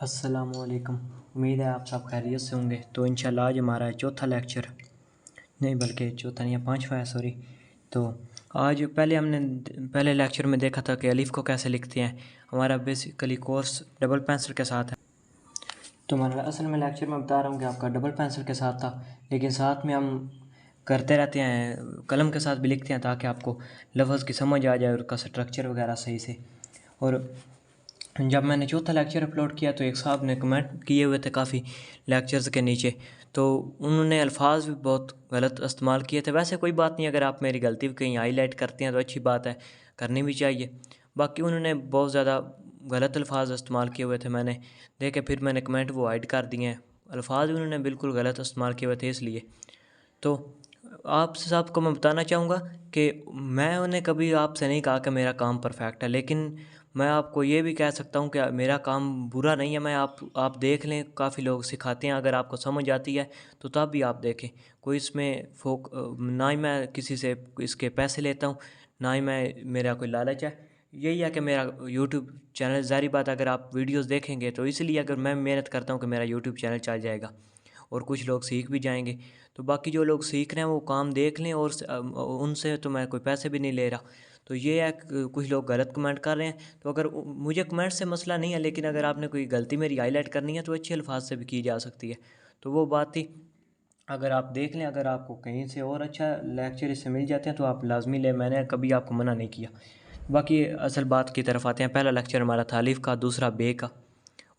अस्सलामुअलैकुम। उम्मीद है आप सब खैरियत से होंगे। तो इंशाल्लाह आज हमारा चौथा लेक्चर नहीं बल्कि चौथा नहीं, पांचवा है, सॉरी। तो आज पहले लेक्चर में देखा था कि अलिफ को कैसे लिखते हैं। हमारा बेसिकली कोर्स डबल पेंसिल के साथ है। तो हमारा असल में लेक्चर में बता रहा हूँ कि आपका डबल पेंसिल के साथ था, लेकिन साथ में हम करते रहते हैं, कलम के साथ भी लिखते हैं ताकि आपको लफ्ज़ की समझ आ जाए और उसका स्ट्रक्चर वगैरह सही से। और जब मैंने चौथा लेक्चर अपलोड किया तो एक साहब ने कमेंट किए हुए थे काफ़ी लेक्चर्स के नीचे, तो उन्होंने अल्फाज भी बहुत गलत इस्तेमाल किए थे। वैसे कोई बात नहीं, अगर आप मेरी गलती कहीं हाईलाइट करते हैं तो अच्छी बात है, करनी भी चाहिए। बाकी उन्होंने बहुत ज़्यादा गलत अल्फाज इस्तेमाल किए हुए थे, मैंने देखे, फिर मैंने कमेंट वो हाइड कर दिए हैं। अल्फाज उन्होंने बिल्कुल गलत इस्तेमाल किए हुए थे, इसलिए तो आप सबको मैं बताना चाहूँगा कि मैं उन्हें कभी आपसे नहीं कहा कि मेरा काम परफेक्ट है, लेकिन मैं आपको ये भी कह सकता हूँ कि मेरा काम बुरा नहीं है। मैं आप देख लें, काफ़ी लोग सिखाते हैं, अगर आपको समझ आती है तो तब भी आप देखें। कोई इसमें ना ही मैं किसी से इसके पैसे लेता हूँ, ना ही मेरा कोई लालच है। यही है कि मेरा यूट्यूब चैनल, ज़ाहिर बात है, अगर आप वीडियोस देखेंगे तो इसलिए अगर मैं मेहनत करता हूँ कि मेरा यूट्यूब चैनल चल जाएगा और कुछ लोग सीख भी जाएंगे। तो बाकी जो लोग सीख रहे हैं वो काम देख लें, और उनसे तो मैं कोई पैसे भी नहीं ले रहा। तो ये है कि कुछ लोग गलत कमेंट कर रहे हैं, तो अगर मुझे कमेंट से मसला नहीं है, लेकिन अगर आपने कोई गलती मेरी हाईलाइट करनी है तो अच्छे अल्फाज से भी की जा सकती है। तो वो बात थी, अगर आप देख लें, अगर आपको कहीं से और अच्छा लेक्चर इससे मिल जाते हैं तो आप लाजमी लें, मैंने कभी आपको मना नहीं किया। बाकी असल बात की तरफ आते हैं। पहला लेक्चर हमारा था अलिफ का, दूसरा बे का,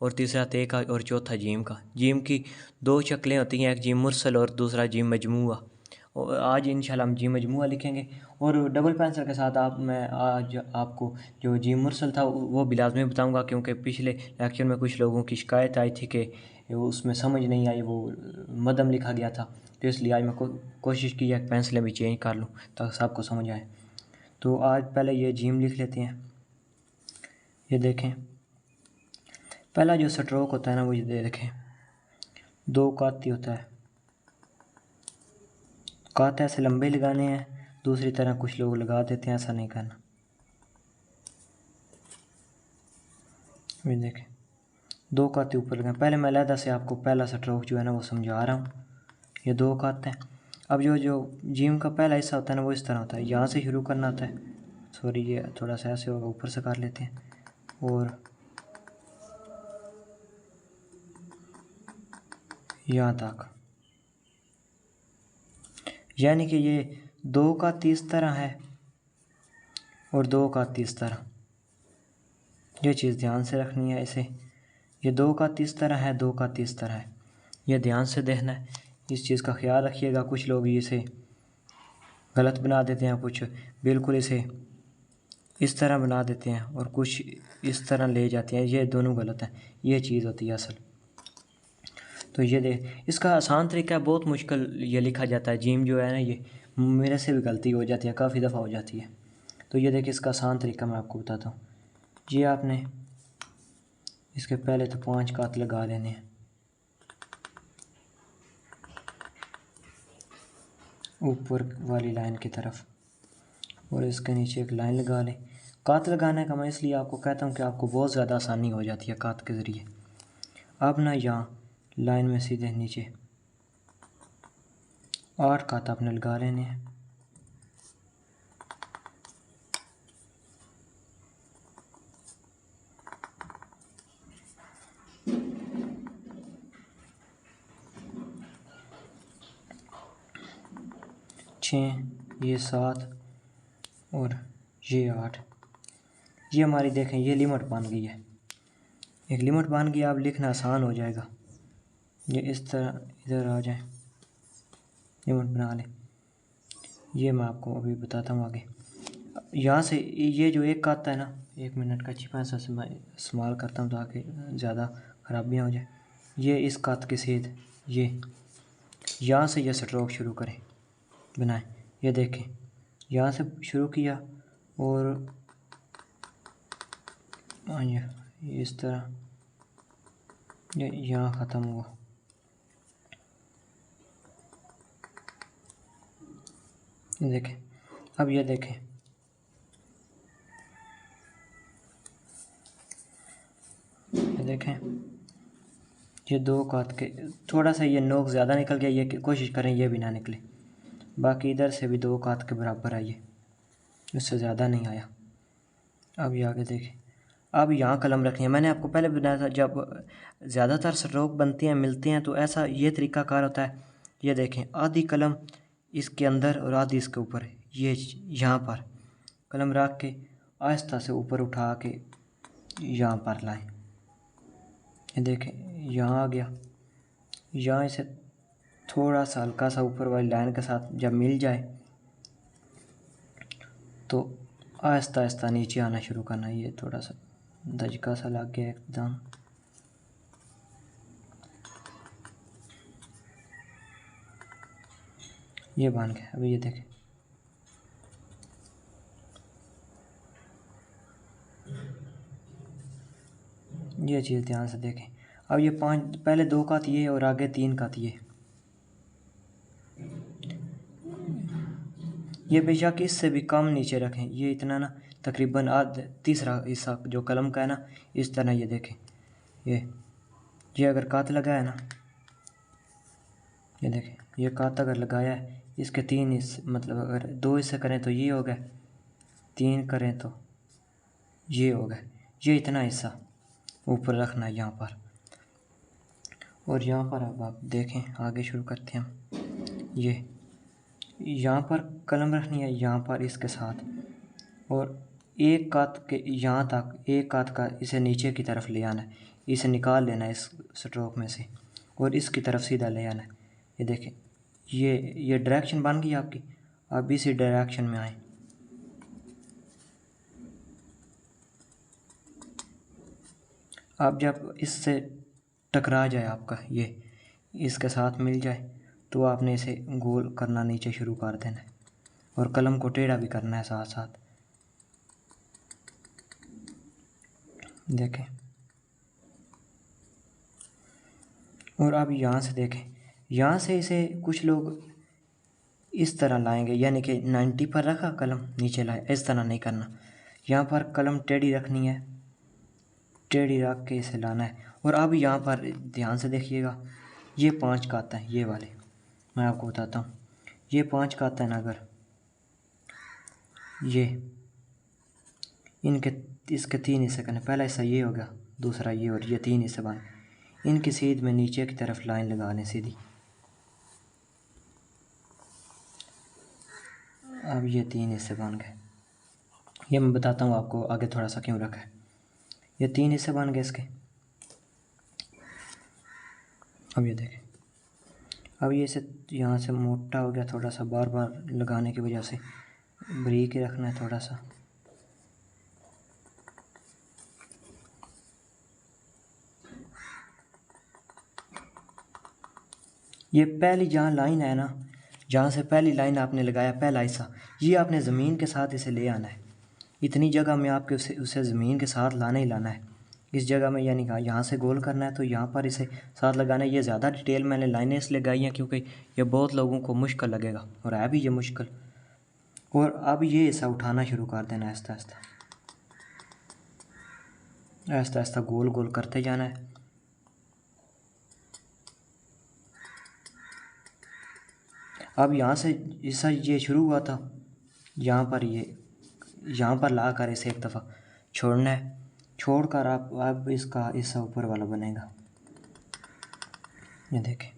और तीसरा ते का, और चौथा जीम का। जीम की दो शक्लें होती हैं, एक जीम मुरसल और दूसरा जीम मजमूआ। और आज इंशाल्लाह हम जीम मजमूआ लिखेंगे, और डबल पेंसिल के साथ मैं आज आपको जो जीम मुरसल था वो भी लाजमी बताऊंगा, क्योंकि पिछले लेक्चर में कुछ लोगों की शिकायत आई थी कि उसमें समझ नहीं आई, वो मदम लिखा गया था। तो इसलिए आज मैं कोशिश की है कि पेंसिलें भी चेंज कर लूँ ताकि सबको समझ आए। तो आज पहले ये जीम लिख लेते हैं। ये देखें, पहला जो स्ट्रोक होता है ना, वो ये दे देखें, दो काती होता है। कात ऐसे लंबे लगाने हैं, दूसरी तरह कुछ लोग लगा देते हैं, ऐसा नहीं करना। ये देखें, दो काते ऊपर लगाएं। पहले मैं अलहदा से आपको पहला स्ट्रोक जो है ना वो समझा रहा हूँ। ये दो कात हैं। अब जो जो जीम का पहला हिस्सा होता है ना वो इस तरह होता है, यहाँ से शुरू करना होता है। सॉरी, ये थोड़ा सा ऐसे होगा, ऊपर से कर लेते हैं, और यहाँ तक, यानी कि ये दो का तीस तरह है और दो का तीस तरह। ये चीज़ ध्यान से रखनी है इसे। ये दो का तीस तरह है, दो का तीस तरह है, ये ध्यान से देखना है, इस चीज़ का ख्याल रखिएगा। कुछ लोग इसे गलत बना देते हैं, कुछ बिल्कुल इसे इस तरह बना देते हैं और कुछ इस तरह ले जाते हैं, ये दोनों गलत है। ये चीज़ होती है असल। तो ये इसका आसान तरीका है, बहुत मुश्किल ये लिखा जाता है। जीम जो है ना, ये मेरे से भी गलती हो जाती है, काफ़ी दफ़ा हो जाती है। तो ये देखिए, इसका आसान तरीका मैं आपको बताता हूँ। ये आपने इसके पहले तो 5 कात लगा लेने हैं ऊपर वाली लाइन की तरफ, और इसके नीचे एक लाइन लगा लें। कात लगाने का मैं इसलिए आपको कहता हूँ कि आपको बहुत ज़्यादा आसानी हो जाती है कात के ज़रिए। अब ना यहाँ लाइन में सीधे नीचे 8 कात आपने लगा लेने हैं। छः, ये 7 और ये 8। ये हमारी देखें, ये लिमिट बन गई है, एक लिमिट बन गई। अब लिखना आसान हो जाएगा। ये इस तरह इधर आ जाए, लिमिट बना लें। ये मैं आपको अभी बताता हूँ आगे। यहाँ से ये जो एक आता है ना, 1 मिनट का अच्छी पैसा से मैं इस्तेमाल करता हूँ ताकि ज़्यादा ख़राबियाँ हो जाए। ये इस कात के सीध, ये यहाँ से ये स्ट्रोक शुरू करें, बनाएं। ये देखें, यहाँ से शुरू किया और ये इस तरह ये यहाँ ख़त्म हुआ। ये देखें, अब ये देखें, ये देखें, ये 2 काट के थोड़ा सा ये नोक ज़्यादा निकल गया, ये कोशिश करें ये भी ना निकले। बाकी इधर से भी 2 काट के बराबर आई है, उससे ज़्यादा नहीं आया। अब ये आगे देखें। अब यहाँ कलम रखनी है। मैंने आपको पहले बताया था जब ज़्यादातर स्ट्रोक बनती हैं मिलती हैं तो ऐसा ये तरीक़ाकार होता है। ये देखें, आधी कलम इसके अंदर और आधी इसके ऊपर, ये यहाँ पर कलम रख के आहिस्ता से ऊपर उठा के यहाँ पर लाएं। ये देखें यहाँ आ गया। यहाँ इसे थोड़ा सा हल्का सा ऊपर वाली लाइन के साथ जब मिल जाए तो आहिस्ता आहिस्ता नीचे आना शुरू करना। ये थोड़ा सा धचका सा लग गया एकदम। ये बन गया। अभी ये देखें, ये चीज़ ध्यान से देखें। अब ये 5 पहले 2 कात ये और आगे 3 कात ये बेशक इससे भी कम नीचे रखें। ये इतना ना तकरीबन तीसरा हिस्सा जो कलम का है ना, इस तरह ये देखें। ये अगर कात लगाया ना, ये देखें, ये कात अगर लगाया है, इसके 3 हिस्से, मतलब अगर 2 हिस्से करें तो ये हो गए, 3 करें तो ये हो गए। ये इतना हिस्सा ऊपर रखना है यहाँ पर। और यहाँ पर अब आप देखें, आगे शुरू करते हैं हम। ये यहाँ पर कलम रखनी है, यहाँ पर इसके साथ, और एक कात के यहाँ तक, एक कात का इसे नीचे की तरफ ले आना है, इसे निकाल लेना है इस स्ट्रोक में से और इसकी तरफ सीधा ले आना है। ये देखें, ये डायरेक्शन बन गई आपकी। अब इसी डायरेक्शन में आए। अब जब इससे टकरा जाए आपका, ये इसके साथ मिल जाए, तो आपने इसे गोल करना नीचे शुरू कर देना है और कलम को टेढ़ा भी करना है साथ साथ। देखें, और अब यहाँ से देखें, यहाँ से इसे कुछ लोग इस तरह लाएंगे, यानी कि 90 पर रखा कलम नीचे लाए, इस तरह नहीं करना। यहाँ पर कलम टेढ़ी रखनी है, टेढ़ी रख के इसे लाना है। और अब यहाँ पर ध्यान से देखिएगा, ये 5 का आता है, ये वाले मैं आपको बताता हूँ। ये 5 का आता है ना, अगर ये इसके 3 हिस्से करने, पहला हिस्सा ये हो गया, दूसरा ये, और ये 3 हिस्से बन, इनकी सीध में नीचे की तरफ लाइन लगाने सीधी। अब ये 3 हिस्से बन गए। ये मैं बताता हूँ आपको आगे थोड़ा सा क्यों रखा है। ये 3 हिस्से बन गए इसके। अब ये देखें, अब ये इसे यहाँ से मोटा हो गया थोड़ा सा, बार बार लगाने की वजह से बारीक ही रखना है थोड़ा सा। ये पहली जहाँ लाइन है ना, जहाँ से पहली लाइन आपने लगाया, पहला हिस्सा, ये आपने ज़मीन के साथ इसे ले आना है। इतनी जगह में आपके उसे ज़मीन के साथ लाना ही लाना है। इस जगह में, यानी कहा यहाँ से गोल करना है तो यहाँ पर इसे साथ लगाना है। ये ज़्यादा डिटेल मैंने लाइनें इसलिए लगाई हैं क्योंकि ये बहुत लोगों को मुश्किल लगेगा, और है भी ये मुश्किल। और अब ये हिस्सा उठाना शुरू कर देना, आहिस्ता आहिस्ता आहिस्ता आहिस्ता गोल गोल करते जाना है। अब यहाँ से हिस्सा ये शुरू हुआ था, यहाँ पर यहाँ पर ला कर इसे एक दफ़ा छोड़ना है। छोड़कर आप अब इसका हिस्सा ऊपर वाला बनेगा। ये देखें,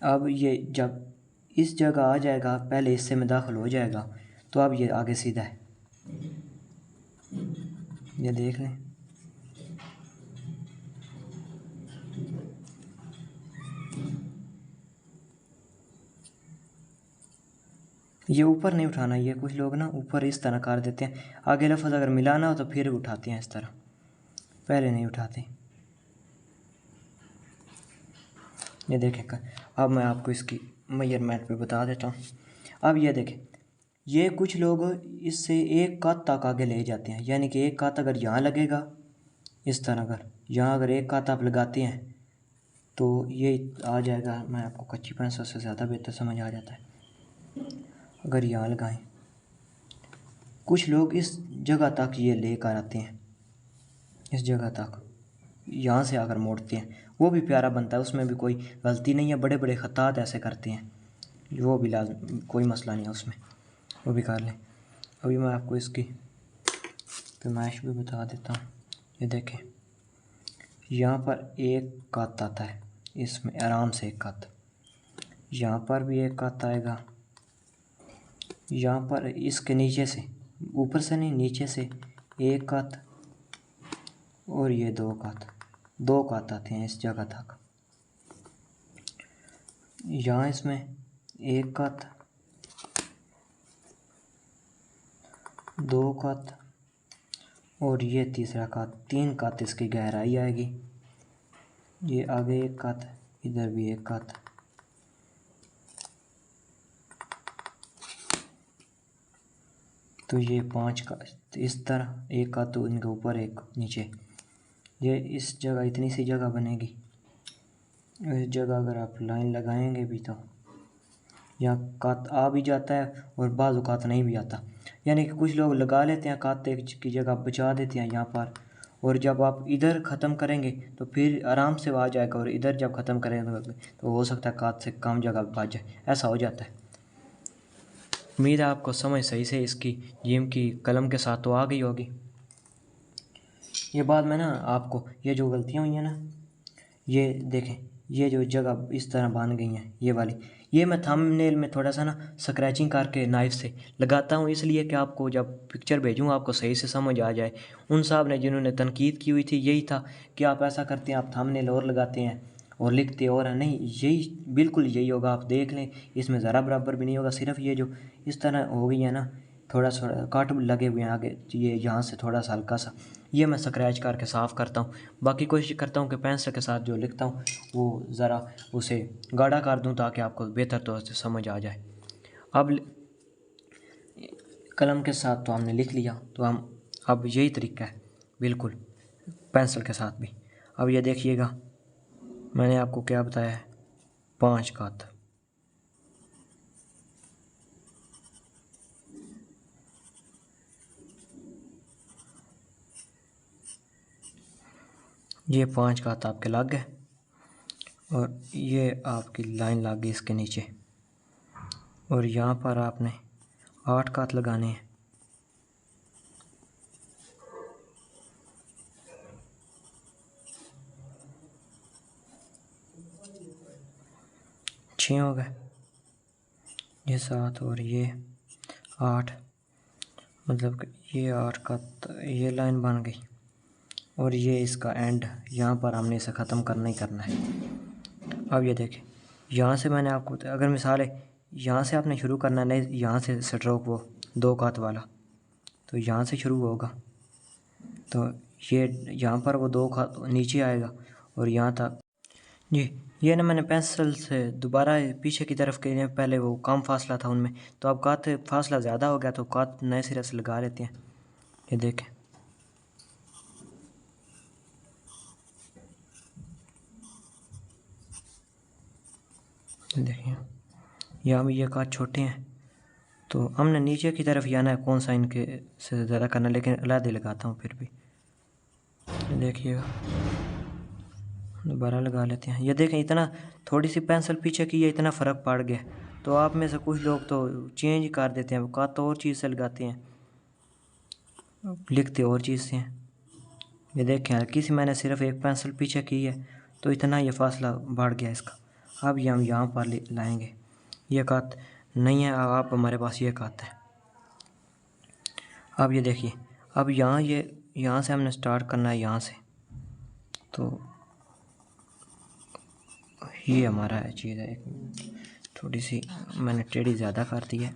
अब ये जब इस जगह आ जाएगा, पहले हिस्से में दाखिल हो जाएगा, तो अब ये आगे सीधा है। ये देख लें, ये ऊपर नहीं उठाना। ये कुछ लोग ना ऊपर इस तरह कर देते हैं, आगे लफ्ज़ अगर मिलाना हो तो फिर उठाते हैं इस तरह, पहले नहीं उठाते। ये देखें, अब मैं आपको इसकी मेजरमेंट पे बता देता हूँ। अब ये देखें, ये कुछ लोग इससे एक कात तक आगे ले जाते हैं, यानी कि एक कात अगर यहाँ लगेगा इस तरह, अगर यहाँ अगर एक कात आप लगाते हैं तो ये आ जाएगा। मैं आपको कच्ची पेंसिल से ज़्यादा बेहतर समझ आ जाता है। अगर यहाँ लगाएं, कुछ लोग इस जगह तक ये लेकर आते हैं, इस जगह तक, यहाँ से आकर मोड़ते हैं, वो भी प्यारा बनता है, उसमें भी कोई गलती नहीं है। बड़े बड़े खत्तात ऐसे करते हैं, वो भी लाजम, कोई मसला नहीं है उसमें, वो भी कर लें। अभी मैं आपको इसकी पैमाइश भी बता देता हूँ। ये देखें, यहाँ पर एक कत आता है, इसमें आराम से एक कत, यहाँ पर भी एक कत आएगा, यहाँ पर इसके नीचे से, ऊपर से नहीं नीचे से एक कत, और ये दो कत आते हैं इस जगह तक। यहाँ इसमें एक कत, दो कत, और ये तीसरा कत, तीन कत इसकी गहराई आएगी। ये आगे एक कत, इधर भी एक कत, तो ये 5 कत इस तरह, एक कत तो इनके ऊपर एक नीचे। ये इस जगह इतनी सी जगह बनेगी। इस जगह अगर आप लाइन लगाएंगे भी तो यहाँ कत आ भी जाता है और बाज़ औक़ात नहीं भी आता। यानी कि कुछ लोग लगा लेते हैं कत एक की जगह बचा देते हैं यहाँ पर, और जब आप इधर ख़त्म करेंगे तो फिर आराम से आ जाएगा, और इधर जब ख़त्म करेंगे तो हो सकता है कत से कम जगह बच जाए, ऐसा हो जाता है। उम्मीद है आपको समझ सही से इसकी जिम की कलम के साथ तो आ गई होगी। ये बाद में ना आपको ये जो गलतियाँ हुई हैं ना, ये देखें, ये जो जगह इस तरह बन गई हैं ये वाली, ये मैं थंबनेल में थोड़ा सा ना स्क्रैचिंग करके नाइफ से लगाता हूँ, इसलिए कि आपको जब पिक्चर भेजूँ आपको सही से समझ आ जाए। उन साहब ने जिन्होंने तनकीद की हुई थी यही था कि आप ऐसा करते हैं, आप थंबनेल और लगाते हैं और लिखते और है नहीं, यही बिल्कुल यही होगा। आप देख लें, इसमें ज़रा बराबर भी नहीं होगा, सिर्फ ये जो इस तरह हो गई है ना, थोड़ा थोड़ा काट लगे हुए हैं आगे, ये यहाँ से थोड़ा सा हल्का सा, ये मैं स्क्रैच करके साफ़ करता हूँ। बाकी कोशिश करता हूँ कि पेंसिल के साथ जो लिखता हूँ वो ज़रा उसे गाढ़ा कर दूँ ताकि आपको बेहतर तौर से समझ आ जाए। अब कलम के साथ तो हमने लिख लिया, तो हम अब यही तरीका है बिल्कुल पेंसिल के साथ भी। अब ये देखिएगा, मैंने आपको क्या बताया है, 5 कत, ये 5 कत आपके लग गए, और ये आपकी लाइन लग गई इसके नीचे, और यहाँ पर आपने 8 कत लगाने हैं। छः हो गए, ये 7 और ये 8, मतलब कि ये 8 का ये लाइन बन गई, और ये इसका एंड, यहाँ पर हमने इसे ख़त्म करना ही करना है। अब ये देखें, यहाँ से मैंने आपको, अगर मिसाल है यहाँ से आपने शुरू करना नहीं, यहाँ से स्ट्रोक वो 2 कत वाला, तो यहाँ से शुरू होगा, तो ये यहाँ पर वो 2 कत नीचे आएगा और यहाँ तक। जी, ये ना मैंने पेंसिल से दोबारा पीछे की तरफ के पहले वो कम फासला था उनमें, तो अब कत फासला ज़्यादा हो गया तो कत नए सिरे से लगा लेते हैं। ये देखें, देखिए यहाँ भी ये कत छोटे हैं, तो हमने नीचे की तरफ जाना है, कौन सा इनके से ज़्यादा करना, लेकिन अलग ही लगाता हूँ फिर भी। देखिएगा, दोबारा लगा लेते हैं। ये देखें, इतना थोड़ी सी पेंसिल पीछे की है, इतना फ़र्क पड़ गया। तो आप में से कुछ लोग तो चेंज कर देते हैं, कत और चीज़ से लगाते हैं, लिखते और चीज़ से हैं। ये देखें, हल्की सी मैंने सिर्फ एक पेंसिल पीछे की है तो इतना ये फासला बढ़ गया इसका। अब ये हम यहाँ पर लाएंगे, ये कत नहीं है, आप हमारे पास ये कत है। अब ये देखिए, अब यहाँ से हमने स्टार्ट करना है, यहाँ से, तो ये हमारा चीज़ है। थोड़ी सी मैंने टेढ़ी ज़्यादा कर दी है।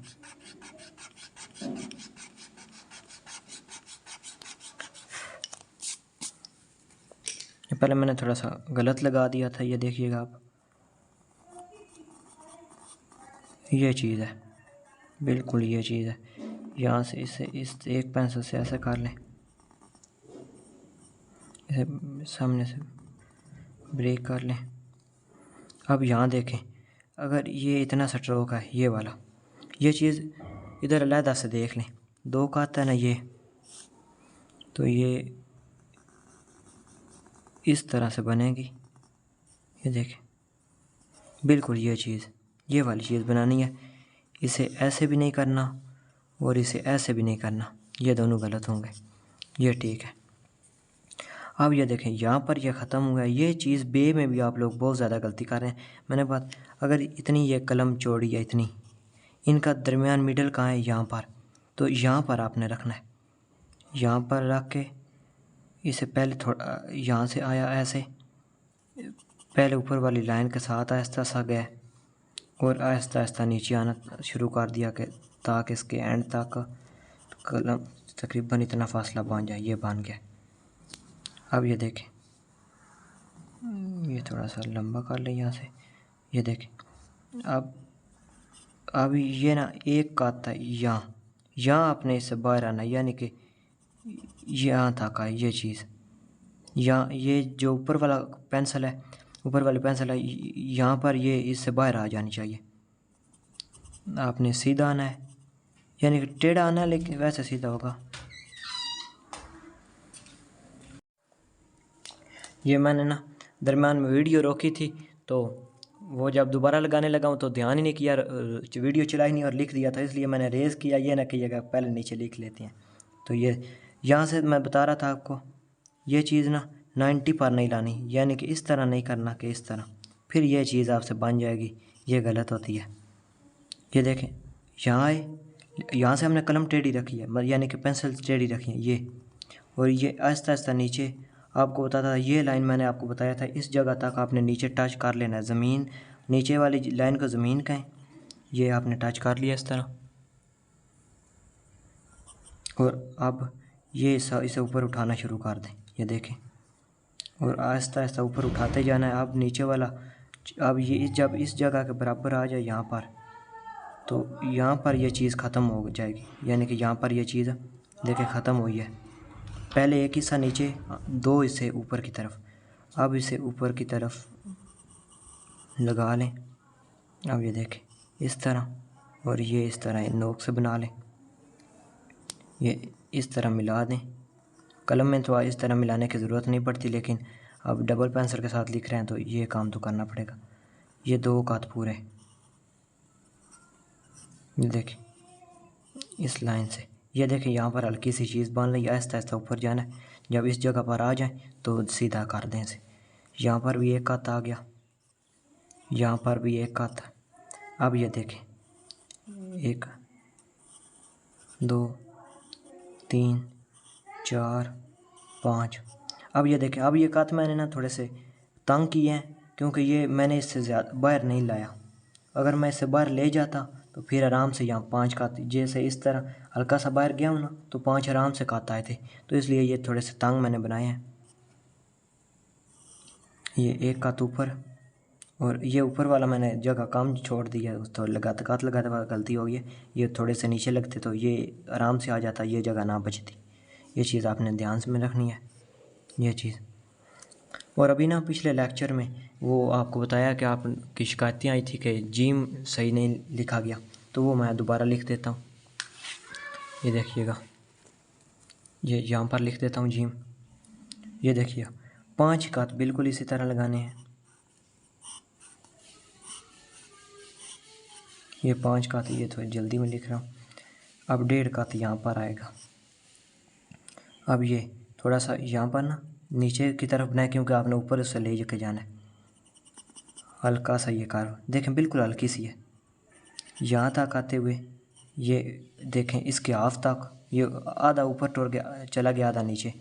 पहले मैंने थोड़ा सा गलत लगा दिया था, ये देखिएगा आप, ये चीज़ है बिल्कुल, ये चीज़ है। यहाँ से इस एक पेंसिल से ऐसे कर लें, इसे सामने से ब्रेक कर लें। अब यहाँ देखें, अगर ये इतना स्ट्रोक है ये वाला, ये चीज़ इधर अलहदा से देख लें, 2 का आता है ना ये, तो ये इस तरह से बनेगी। ये देखें, बिल्कुल ये चीज़, ये वाली चीज़ बनानी है। इसे ऐसे भी नहीं करना और इसे ऐसे भी नहीं करना, ये दोनों गलत होंगे। ये ठीक है। अब ये देखें, यहाँ पर ये ख़त्म हुआ है। ये चीज़ बे में भी आप लोग बहुत ज़्यादा गलती कर रहे हैं। मैंने बात, अगर इतनी ये कलम चौड़ी है, इतनी, इनका दरमियान मिडल कहाँ है? यहाँ पर। तो यहाँ पर आपने रखना है। यहाँ पर रख के इसे पहले थोड़ा यहाँ से आया ऐसे, पहले ऊपर वाली लाइन के साथ आहिस्ता सा गया और आहिस्ता आहिस्ता नीचे आना शुरू कर दिया कि ताकि इसके एंड तक कलम तकरीबन इतना फासला बन जाए। ये बन गया। अब ये देखें, ये थोड़ा सा लंबा कर लें यहाँ से। ये देखें, अब ये ना एक का था यहाँ आपने इससे बाहर आना, यानी कि यहाँ तक है ये चीज़। यहाँ ये जो ऊपर वाला पेंसिल है, ऊपर वाली पेंसिल है, यहाँ पर ये इससे बाहर आ जानी चाहिए। आपने सीधा आना है, यानी कि टेढ़ा आना है, लेकिन वैसे सीधा होगा। ये मैंने ना दरम्यान में वीडियो रोकी थी, तो वो जब दोबारा लगाने लगा हूँ तो ध्यान ही नहीं किया, वीडियो चलाई नहीं और लिख दिया था, इसलिए मैंने रेज़ किया। ये ना कहिएगा पहले नीचे लिख लेते हैं। तो ये यहाँ से मैं बता रहा था आपको, ये चीज़ ना 90 पर नहीं लानी, यानी कि इस तरह नहीं करना कि इस तरह, फिर ये चीज़ आपसे बन जाएगी। ये गलत होती है। ये देखें, यहाँ आए, यहाँ से हमने कलम टेढ़ी रखी है, यानी कि पेंसिल टेढ़ी रखी है ये, और ये आहिस्ता आहिस्ता नीचे। आपको बताता था, ये लाइन मैंने आपको बताया था, इस जगह तक आपने नीचे टच कर लेना है। ज़मीन, नीचे वाली लाइन को ज़मीन कहें, ये आपने टच कर लिया इस तरह। और अब ये इसे ऊपर उठाना शुरू कर दें। ये देखें, और आहिस्ता आहिस्ता ऊपर उठाते जाना है। अब नीचे वाला, अब ये जब इस जगह के बराबर आ जाए यहाँ पर, तो यहाँ पर यह चीज़ ख़त्म हो जाएगी, यानी कि यहाँ पर यह चीज़ देखें ख़त्म हुई है। पहले एक हिस्सा नीचे, दो हिस्से ऊपर की तरफ। अब इसे ऊपर की तरफ लगा लें। अब ये देखें इस तरह, और ये इस तरह नोक से बना लें। ये इस तरह मिला दें। कलम में तो इस तरह मिलाने की ज़रूरत नहीं पड़ती, लेकिन अब डबल पेंसिल के साथ लिख रहे हैं तो ये काम तो करना पड़ेगा। ये दो कात पूरे, ये देखें इस लाइन से। ये देखें यहाँ पर हल्की सी चीज़ बन रही है, आहिस्ता आहिस्ता ऊपर जाना है। जब इस जगह पर आ जाए तो सीधा कर दें इसे। यहाँ पर भी एक कात आ गया, यहाँ पर भी एक कात। अब ये देखें, 1 2 3 4 5। अब ये देखें, अब ये कात मैंने ना थोड़े से तंग किए हैं, क्योंकि ये मैंने इससे ज़्यादा बाहर नहीं लाया। अगर मैं इससे बाहर ले जाता तो फिर आराम से यहाँ 5 कात, जैसे इस तरह हल्का सा बाहर गया हूँ ना, तो 5 आराम से कात आए थे। तो इसलिए ये थोड़े से तंग मैंने बनाए हैं। ये एक कात ऊपर, और ये ऊपर वाला मैंने जगह कम छोड़ दी है, तो लगाते हुआ गलती हो गई है। ये थोड़े से नीचे लगते तो ये आराम से आ जाता, ये जगह ना बचती। ये चीज़ आपने ध्यान से में रखनी है, ये चीज़। और अभी ना पिछले लेक्चर में वो आपको बताया कि आपकी शिकायतें आई थी कि जिम सही नहीं लिखा गया, तो वो मैं दोबारा लिख देता हूँ। ये देखिएगा, ये यहाँ पर लिख देता हूँ जिम। ये देखिए 5 कात बिल्कुल इसी तरह लगाने हैं। ये 5 कात, ये थोड़ी जल्दी में लिख रहा हूँ। अब 1.5 कात यहाँ पर आएगा। अब ये थोड़ा सा यहाँ पर ना नीचे की तरफ बनाए, क्योंकि आपने ऊपर उससे ले जाके जाना है। हल्का सा ये कार्व देखें, बिल्कुल हल्की सी है। यहाँ तक आते हुए ये देखें, इसके हाफ तक ये आधा ऊपर टूट गया, चला गया आधा नीचे।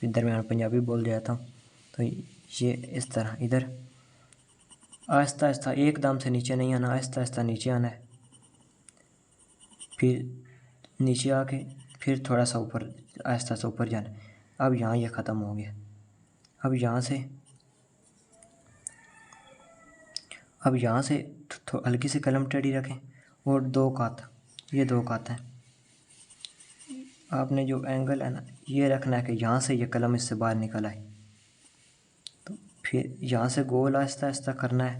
फिर दरमियान पंजाबी बोल जाता हूँ। तो ये इस तरह इधर आहिस्ता आहिस्ता, एकदम से नीचे नहीं आना, आहिस्ता आहिस्ता नीचे आना है। फिर नीचे आके फिर थोड़ा सा ऊपर, आहिस्ता सा ऊपर जाना है। अब यहाँ ये ख़त्म हो गया। अब यहाँ से हल्की सी कलम टेढ़ी रखें, और 2 कात, ये 2 कात हैं। आपने जो एंगल है ना, ये रखना है कि यहाँ से ये कलम इससे बाहर निकल आए। तो फिर यहाँ से गोल आहिस्ता आहिस्ता करना है।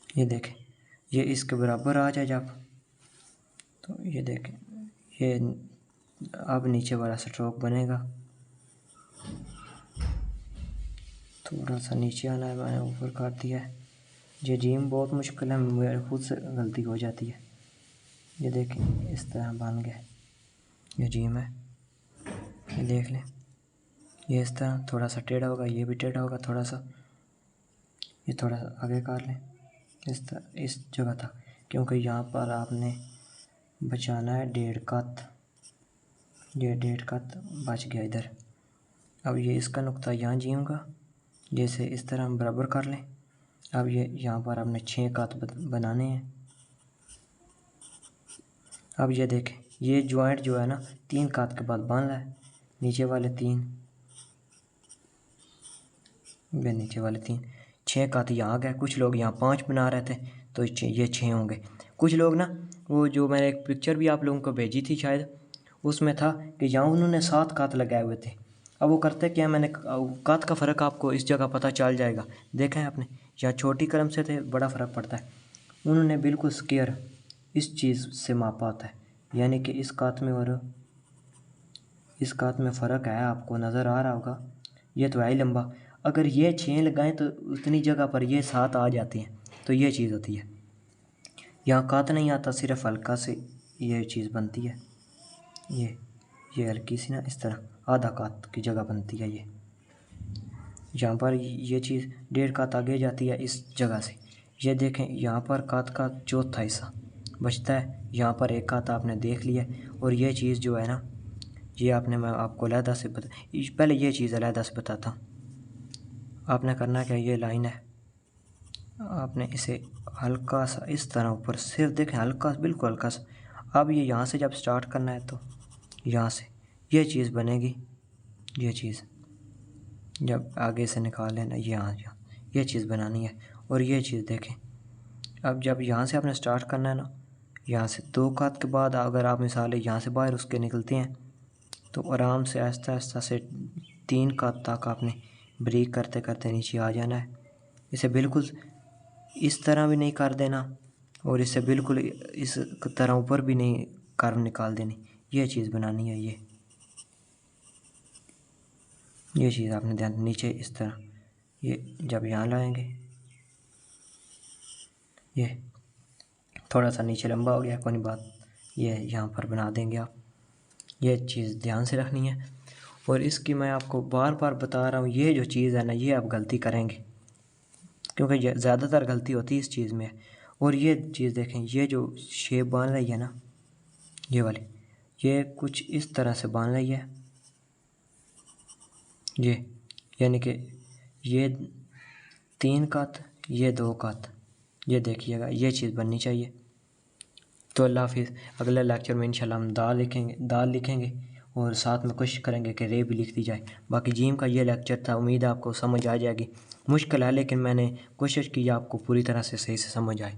ये देखें, ये इसके बराबर आ जाए जब, तो ये देखें, ये अब नीचे वाला स्ट्रोक बनेगा, थोड़ा सा नीचे आना है, मैंने ऊपर कर दिया है। ये जीम बहुत मुश्किल है, मेरे खुद से गलती हो जाती है। ये देखें इस तरह बन गया, ये जीम है, ये देख लें। ये इस तरह थोड़ा सा टेढ़ा होगा, ये भी टेढ़ा होगा थोड़ा सा। ये थोड़ा सा आगे कर लें इस तरह, इस जगह तक, क्योंकि यहाँ पर आपने बचाना है 1.5 कत। ये 1.5 कत बच गया इधर। अब ये इसका नुक्ता यहाँ जीम का, जैसे इस तरह हम बराबर कर लें। अब ये यहाँ पर आपने 6 कत बनाने हैं। अब ये देखें, ये जॉइंट जो है ना 3 कत के बाद बन रहा है, नीचे वाले 3, ये नीचे वाले 3, 6 कत यहाँ आ गए। कुछ लोग यहाँ 5 बना रहे थे तो ये 6 होंगे। कुछ लोग ना, वो जो मैंने एक पिक्चर भी आप लोगों को भेजी थी शायद, उसमें था कि यहाँ उन्होंने 7 कत लगाए हुए थे। अब वो करते क्या, मैंने कत का फ़र्क आपको इस जगह पता चल जाएगा। देखा है आपने, यहाँ छोटी कलम से थे बड़ा फ़र्क पड़ता है। उन्होंने बिल्कुल स्क्वायर इस चीज़ से मापा होता है, यानी कि इस कत में और इस कत में फ़र्क है, आपको नज़र आ रहा होगा। ये तो है ही लंबा, अगर ये 6 लगाएं तो उतनी जगह पर ये 7 आ जाती हैं, तो ये चीज़ होती है। यहाँ कत नहीं आता, सिर्फ हल्का से ये चीज़ बनती है। ये हल्की सी ना इस तरह आधा कत की जगह बनती है। ये यहाँ पर ये चीज़ 1.5 कत आगे जाती है इस जगह से। ये देखें, यहाँ पर कत का चौथा हिस्सा बचता है, यहाँ पर 1 कत आपने देख लिया। और ये चीज़ जो है ना, ये आपने, मैं आपको अलहदा से पहले ये चीज़ अलहदा से बताता हूँ। आपने करना क्या, ये लाइन है, आपने इसे हल्का सा इस तरह ऊपर, सिर्फ देखें हल्का, बिल्कुल हल्का सा। अब ये यहाँ से जब स्टार्ट करना है तो यहाँ से ये चीज़ बनेगी। ये चीज़ जब आगे से निकाल लेना, यहाँ ये चीज़ बनानी है। और ये चीज़ देखें, अब जब यहाँ से आपने स्टार्ट करना है ना, यहाँ से 2 कत के बाद अगर आप मिसाल यहाँ से बाहर उसके निकलते हैं तो आराम से आहिस्ता आहिस्ता से 3 कत तक आपने ब्रेक करते करते नीचे आ जाना है। इसे बिल्कुल इस तरह भी नहीं कर देना और इसे बिल्कुल इस तरह ऊपर भी नहीं कर्व निकाल देनी। ये चीज़ बनानी है। ये चीज़ आपने ध्यान, नीचे इस तरह, ये जब यहाँ लाएंगे, ये थोड़ा सा नीचे लंबा हो गया, कोई नहीं बात, ये यहाँ पर बना देंगे आप। ये चीज़ ध्यान से रखनी है। और इसकी मैं आपको बार बार बता रहा हूँ, ये जो चीज़ है ना, ये आप गलती करेंगे, क्योंकि ज़्यादातर गलती होती है इस चीज़ में। और ये चीज़ देखें, ये जो शेप बन रही है ना, ये वाली, ये कुछ इस तरह से बन रही है। ये यानी कि ये 3 कत, ये 2 कत, ये देखिएगा, ये चीज़ बननी चाहिए। तो अल्लाह हाफिज़। अगले लेक्चर में इंशाल्लाह हम दाल लिखेंगे और साथ में कोशिश करेंगे कि रे भी लिख दी जाए। बाकी जीम का ये लेक्चर था, उम्मीद है आपको समझ आ जाएगी। मुश्किल है लेकिन मैंने कोशिश की आपको पूरी तरह से सही से समझ आए।